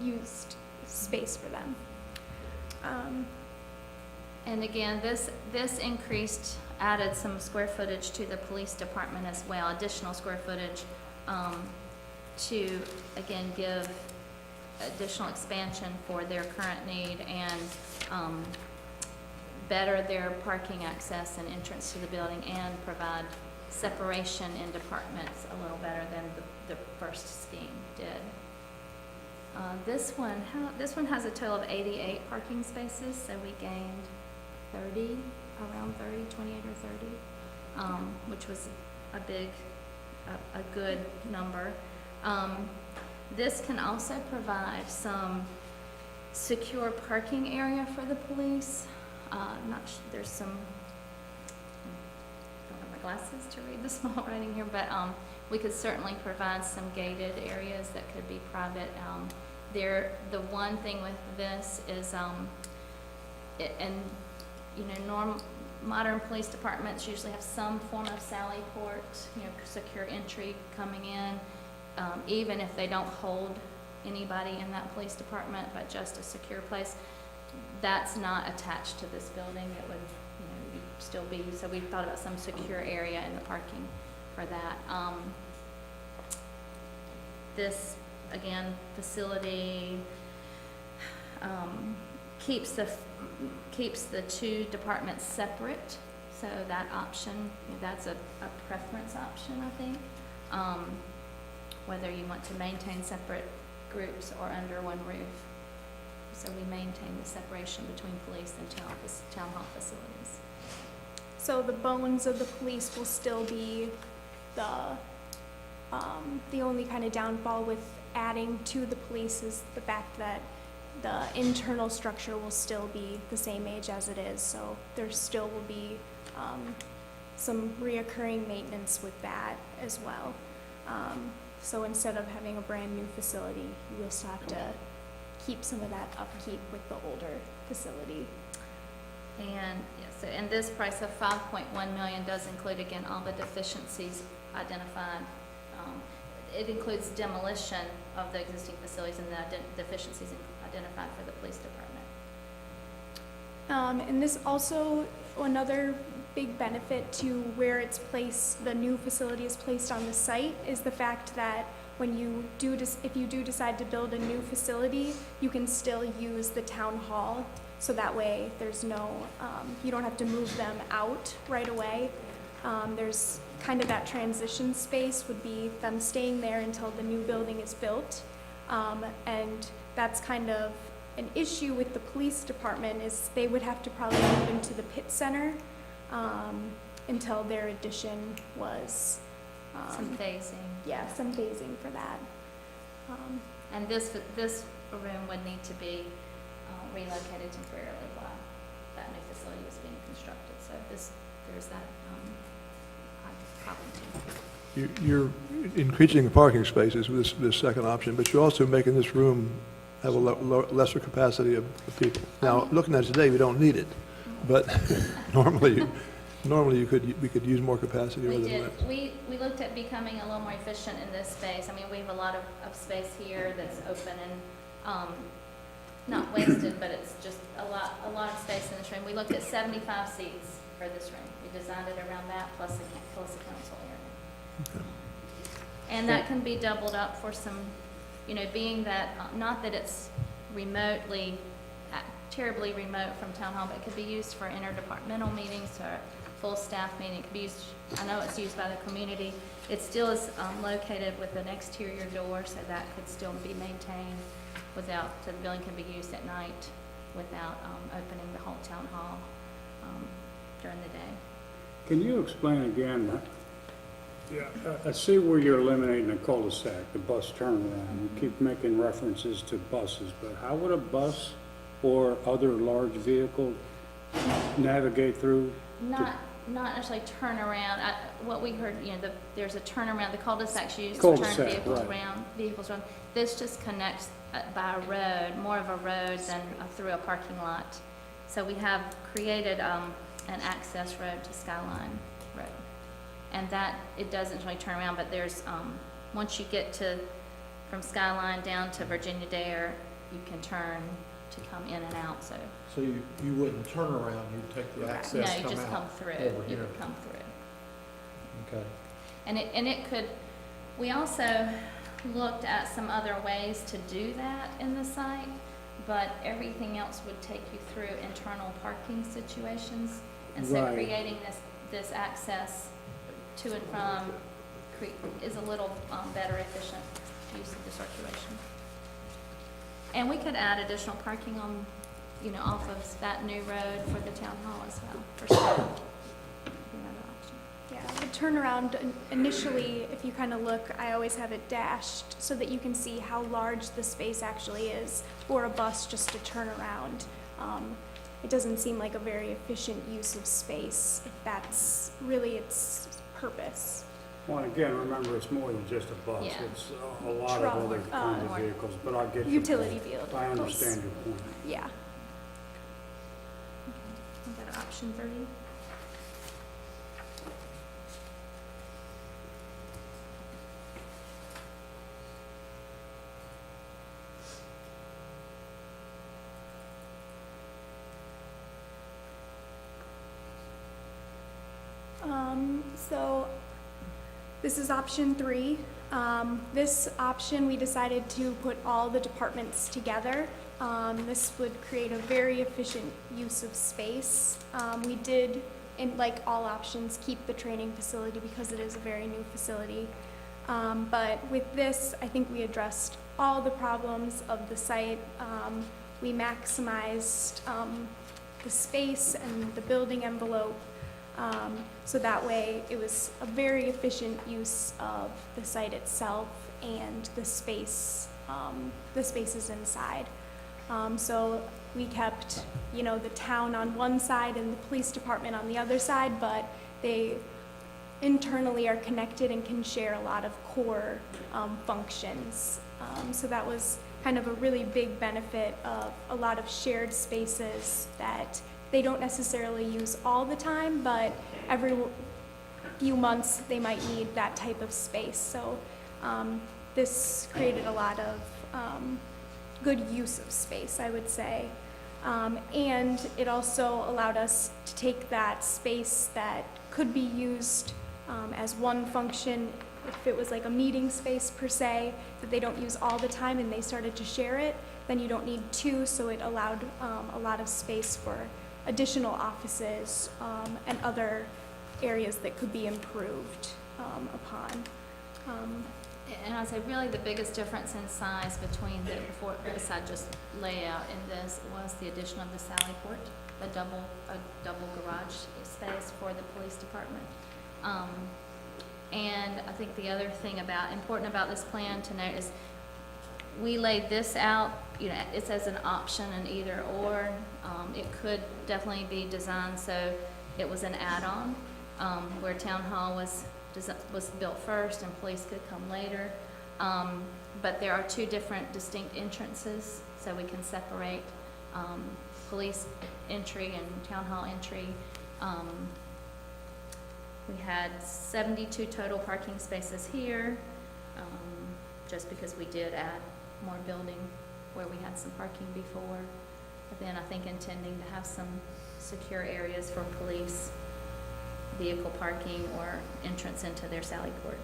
used space for them. And again, this increased, added some square footage to the police department as well, additional square footage to, again, give additional expansion for their current need and better their parking access and entrance to the building and provide separation in departments a little better than the first scheme did. This one has a total of 88 parking spaces, so we gained 30, around 30, 28 or 30, which was a good number. This can also provide some secure parking area for the police. There's some, I don't have my glasses to read the small writing here, but we could certainly provide some gated areas that could be private. The one thing with this is, modern police departments usually have some form of sally port, secure entry coming in, even if they don't hold anybody in that police department, but just a secure place. That's not attached to this building. It would, still be, so we thought about some secure area in the parking for that. This, again, facility keeps the two departments separate, so that option, that's a preference option, I think. Whether you want to maintain separate groups or under one roof. So we maintain the separation between police and town hall facilities. So the bones of the police will still be the only kind of downfall with adding to the police is the fact that the internal structure will still be the same age as it is, so there still will be some reoccurring maintenance with that as well. So instead of having a brand new facility, you will still have to keep some of that upkeep with the older facility. And and this price of $5.1 million does include, again, all the deficiencies identified. It includes demolition of the existing facilities and the deficiencies identified for the police department. And this also, another big benefit to where it's placed, the new facility is placed on the site, is the fact that when you if you do decide to build a new facility, you can still use the town hall. So that way there's no, you don't have to move them out right away. There's kind of that transition space would be them staying there until the new building is built. And that's kind of an issue with the police department is they would have to probably move into the pit center until their addition was. Some phasing. Yeah, some phasing for that. And this room would need to be relocated temporarily while that new facility was being constructed. So there's that problem too. You're increasing the parking spaces with this second option, but you're also making this room have a lesser capacity of people. Now, looking at it today, we don't need it, but normally we could use more capacity We rather than did. less. We looked at becoming a little more efficient in this space. I mean, we have a lot of space here that's open and not wasted, but it's just a lot of space in this room. We looked at 75 seats for this room. We designed it around that plus a council area. Okay. And that can be doubled up for some, being that, not that it's terribly remote from town hall, but it could be used for interdepartmental meetings or full staff meeting. It could be used, I know it's used by the community. It still is located with an exterior door, so that could still be maintained so the building can be used at night without opening the whole town hall during the day. Can you explain again? Yeah, I see where you're eliminating the cul-de-sac, the bus turnaround. You keep making references to buses, but how would a bus or other large vehicle navigate through? Not necessarily turn around. What we heard, there's a turnaround, the cul-de-sacs used to Cul-de-sac, turn right. vehicles around. This just connects by a road, more of a road than through a parking lot. So we have created an access road to Skyline Road. And that, it doesn't really turn around, but there's, once you get from Skyline down to Virginia Dare, you can turn to come in and out, so. So you wouldn't turn around, you'd take the access, No, come you just out come through. over You here. would come through. Okay. And it could, we also looked at some other ways to do that in the site, but everything else would take you through internal parking situations. And so Right. creating this access to and from is a little better efficient use of the circulation. And we could add additional parking on, off of that new road for the town hall as well, for staff. Be another option. Yeah, the turnaround initially, if you kind of look, I always have it dashed so that you can see how large the space actually is for a bus just to turn around. It doesn't seem like a very efficient use of space if that's really its purpose. Well, again, remember, it's more than just a bus. Yeah. It's a lot of Truck, other kinds of more vehicles, but I get your Utility point. vehicles. I understand your point. Yeah. Is that option 30? So this is option 3. This option, we decided to put all the departments together. This would create a very efficient use of space. We did, like all options, keep the training facility because it is a very new facility. But with this, I think we addressed all the problems of the site. We maximized the space and the building envelope. So that way, it was a very efficient use of the site itself and the spaces inside. So we kept, the town on one side and the police department on the other side, but they internally are connected and can share a lot of core functions. So that was kind of a really big benefit of a lot of shared spaces that they don't necessarily use all the time, but every few months they might need that type of space. So this created a lot of good use of space, I would say. And it also allowed us to take that space that could be used as one function, if it was like a meeting space per se, that they don't use all the time and they started to share it, then you don't need two, so it allowed a lot of space for additional offices and other areas that could be improved upon. And I'd say really the biggest difference in size between beside just layout in this was the addition of the Sally Port, a double garage space for the police department. And I think the other thing important about this plan to note is we laid this out, it's as an option, an either or. It could definitely be designed so it was an add-on, where town hall was built first and police could come later. But there are two different distinct entrances, so we can separate police entry and town hall entry. We had 72 total parking spaces here, just because we did add more building where we had some parking before. But then I think intending to have some secure areas for police vehicle parking or entrance into their Sally Port.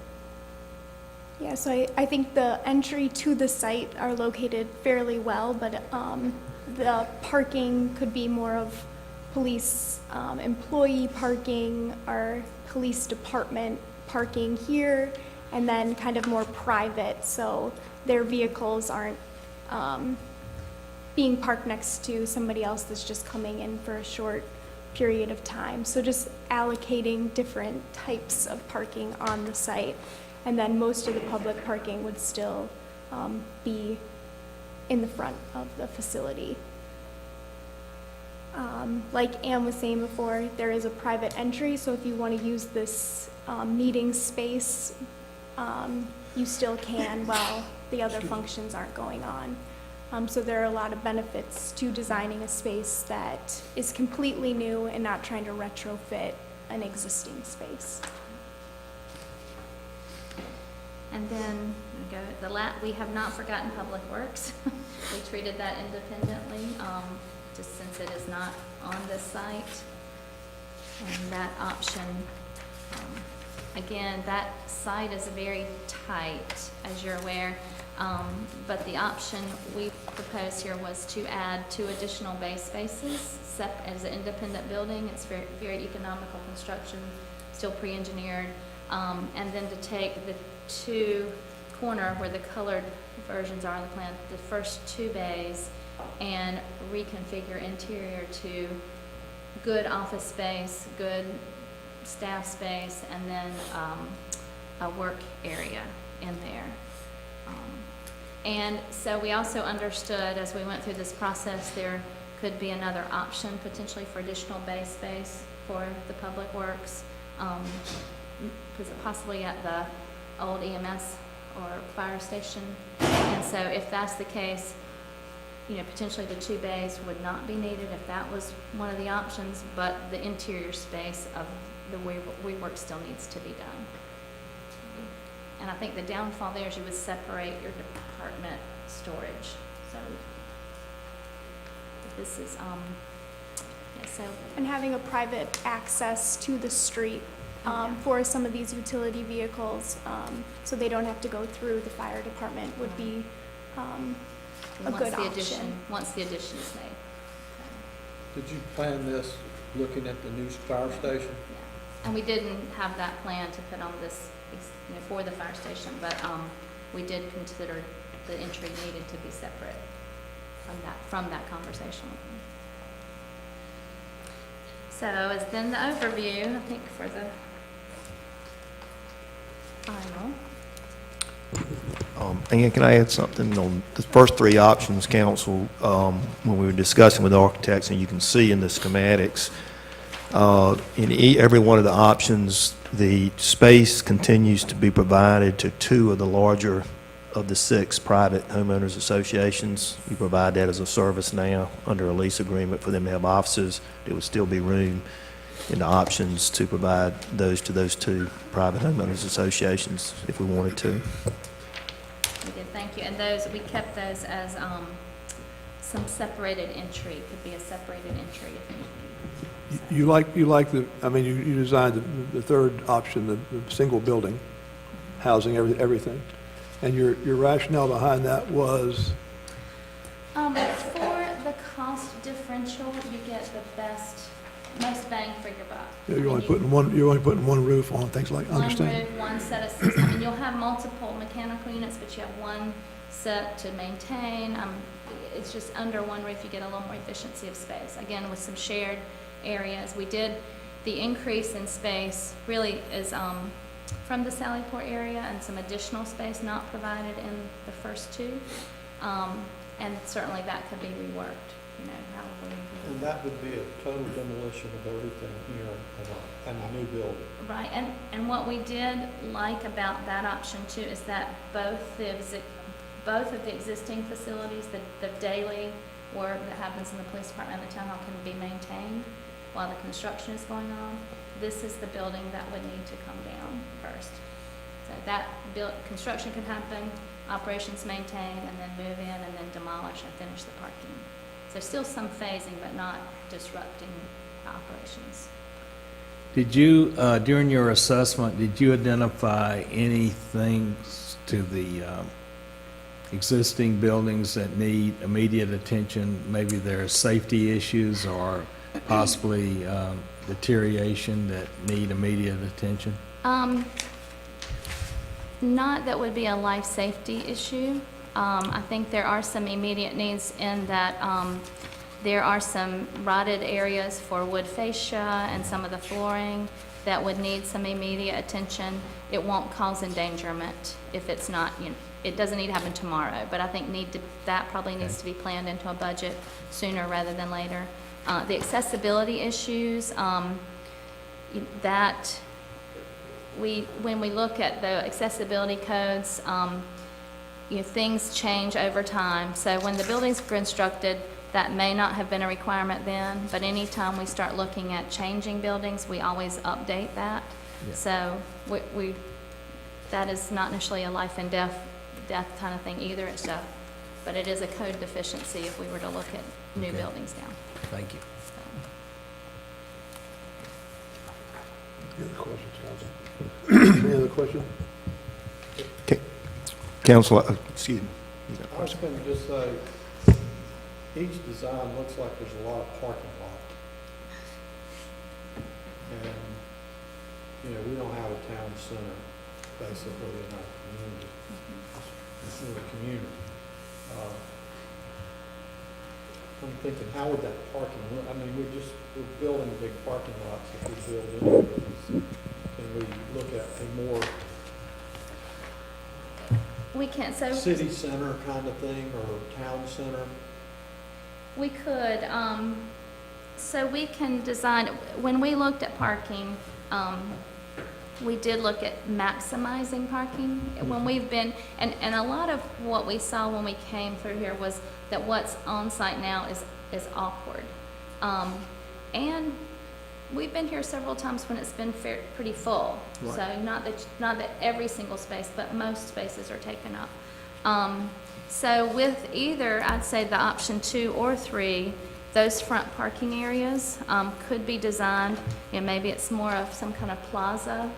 Yeah, so I think the entry to the site are located fairly well, but the parking could be more of police employee parking or police department parking here, and then kind of more private, so their vehicles aren't being parked next to somebody else that's just coming in for a short period of time. So just allocating different types of parking on the site. And then most of the public parking would still be in the front of the facility. Like Ann was saying before, there is a private entry, so if you want to use this meeting space, you still can while the other functions aren't going on. So there are a lot of benefits to designing a space that is completely new and not trying to retrofit an existing space. And then, we have not forgotten Public Works. We treated that independently, just since it is not on this site. And that option, again, that site is very tight, as you're aware. But the option we proposed here was to add 2 additional bay spaces as an independent building. It's very, very economical construction, still pre-engineered. And then to take the 2 corner where the colored versions are on the plan, the first 2 bays, and reconfigure interior to good office space, good staff space, and then a work area in there. And so we also understood as we went through this process, there could be another option potentially for additional bay space for the Public Works, possibly at the old EMS or fire station. And so if that's the case, you know, potentially the 2 bays would not be needed if that was one of the options, but the interior space of the WeWork still needs to be done. And I think the downfall there is you would separate your department storage. So this is, yeah, so. And having a private access to the street for some of these utility vehicles, so they don't have to go through the fire department would be a good option. Once the addition is made. Did you plan this looking at the new fire station? Yeah. And we didn't have that plan to put on this, you know, for the fire station, but we did consider the entry needed to be separate from that conversation. So as then the overview, I think for the final. And can I add something on the first 3 options, council, when we were discussing with architects, and you can see in the schematics, in every one of the options, the space continues to be provided to 2 of the larger of the 6 private homeowners associations. We provide that as a service now under a lease agreement for them to have offices. There would still be room in the options to provide those to those 2 private homeowners associations if we wanted to. We did, thank you. And those, we kept those as some separated entry, could be a separated entry if need be. You like the, I mean, you designed the 3rd option, the single building, housing everything. And your rationale behind that was? For the cost differential, you get the most bang for your buck. You're only putting one roof on, things like, understand? One roof, one set of systems. I mean, you'll have multiple mechanical units, but you have one set to maintain. It's just under one roof, you get a little more efficiency of space. Again, with some shared areas. The increase in space really is from the Sallyport area and some additional space not provided in the first 2. And certainly that could be reworked, you know, however. And that would be a total demolition of everything here and a new building. Right, and what we did like about that option too is that both of the existing facilities, the daily work that happens in the police department and the town hall can be maintained while the construction is going on. This is the building that would need to come down first. So that construction can happen, operations maintain, and then move in, and then demolish and finish the parking. So still some phasing, but not disrupting operations. Did you, during your assessment, did you identify anything to the existing buildings that need immediate attention? Maybe there are safety issues or possibly deterioration that need immediate attention? Not that would be a life safety issue. I think there are some immediate needs in that There are some rotted areas for wood fascia and some of the flooring that would need some immediate attention. It won't cause endangerment if it's not, it doesn't need to happen tomorrow, but I think that probably needs to be planned into a budget sooner rather than later. The accessibility issues, when we look at the accessibility codes, things change over time. So when the buildings were constructed, that may not have been a requirement then, but anytime we start looking at changing buildings, we always update that. So that is not necessarily a life and death kind of thing either, but it is a code deficiency if we were to look at new Okay. buildings now. Thank you. Any other questions, council? Any other questions? Council, excuse me. I was going to just say, each design looks like there's a lot of parking lot. And, we don't have a town center, basically, in our community. In the community. I'm thinking, how would that parking look? I mean, we're building big parking lots if we build into these. Can we look at a more We can't, so city center kind of thing, or town center? we could, so we can design, when we looked at parking, we did look at maximizing parking. When we've been, and a lot of what we saw when we came through here was that what's on site now is awkward. And we've been here several times when it's been pretty full. Right. So not that every single space, but most spaces are taken up. So with either, I'd say the option 2 or 3, those front parking areas could be designed, maybe it's more of some kind of plaza.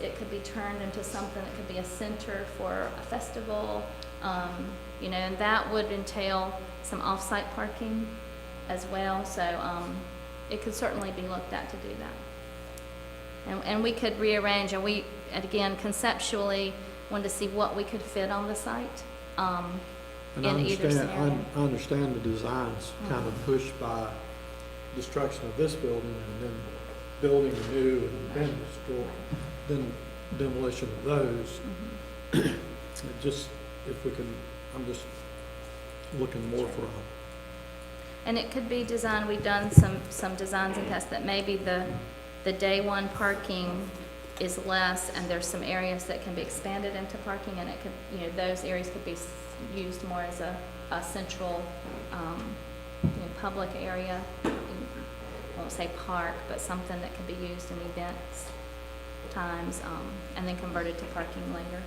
It could be turned into something that could be a center for a festival, and that would entail some off-site parking as well. So it could certainly be looked at to do that. And we could rearrange, and we, again, conceptually, wanted to see what we could fit on the site. And In either scenario. I understand the design's kind of pushed by destruction of this building and then building anew and then then demolition of those. It just, if we can, I'm just looking more for And it could be designed, we've done some designs and tests that maybe the day one parking is less, and there's some areas that can be expanded into parking, and it could, those areas could be used more as a central, public area. I won't say park, but something that could be used in events times, and then converted to parking later.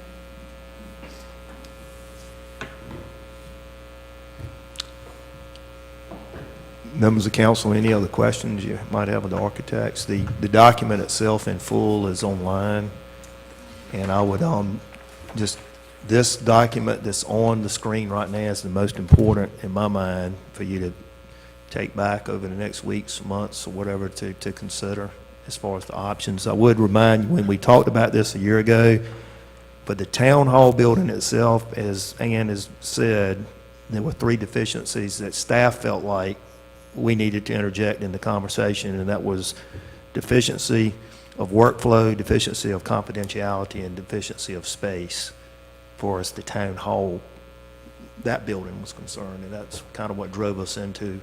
Members of council, any other questions you might have of the architects? The document itself in full is online, and I would this document that's on the screen right now is the most important in my mind for you to take back over the next weeks, months, or whatever to consider as far as the options. I would remind you, when we talked about this a year ago, but the town hall building itself, as Ann has said, there were 3 deficiencies that staff felt like we needed to interject in the conversation, and that was deficiency of workflow, deficiency of confidentiality, and deficiency of space for as the town hall, that building was concerned, and that's kind of what drove us into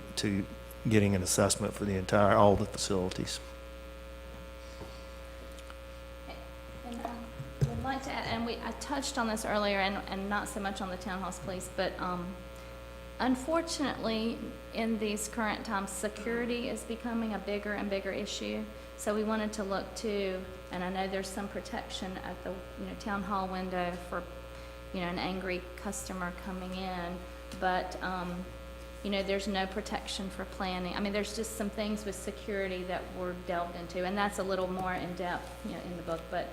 getting an assessment for all the facilities. And I would like to add, and I touched on this earlier, and not so much on the townhouse police, but unfortunately, in these current times, security is becoming a bigger and bigger issue. So we wanted to look to, and I know there's some protection at the town hall window for an angry customer coming in, but there's no protection for planning. I mean, there's just some things with security that were delved into, and that's a little more in depth in the book. But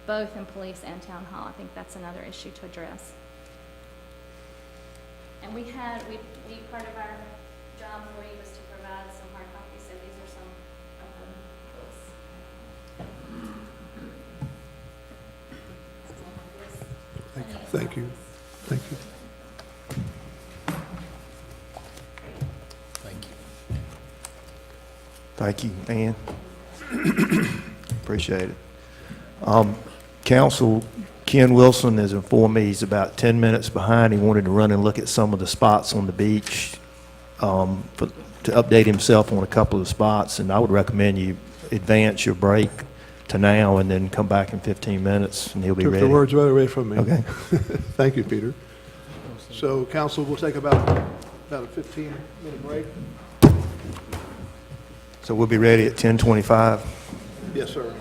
both in police and town hall, I think that's another issue to address. And we part of our job for you was to provide some hard copies, so these are some of them. Thank you. Thank you. Thank you, Ann. Appreciate it. Council, Ken Wilson has informed me he's about 10 minutes behind. He wanted to run and look at some of the spots on the beach to update himself on a couple of spots, and I would recommend you advance your break to now and then come back in 15 minutes, and he'll be Took ready. the words right away from me. Okay. Thank you, Peter. So, council, we'll take about a 15-minute break. So we'll be ready at 10:25. Yes, sir.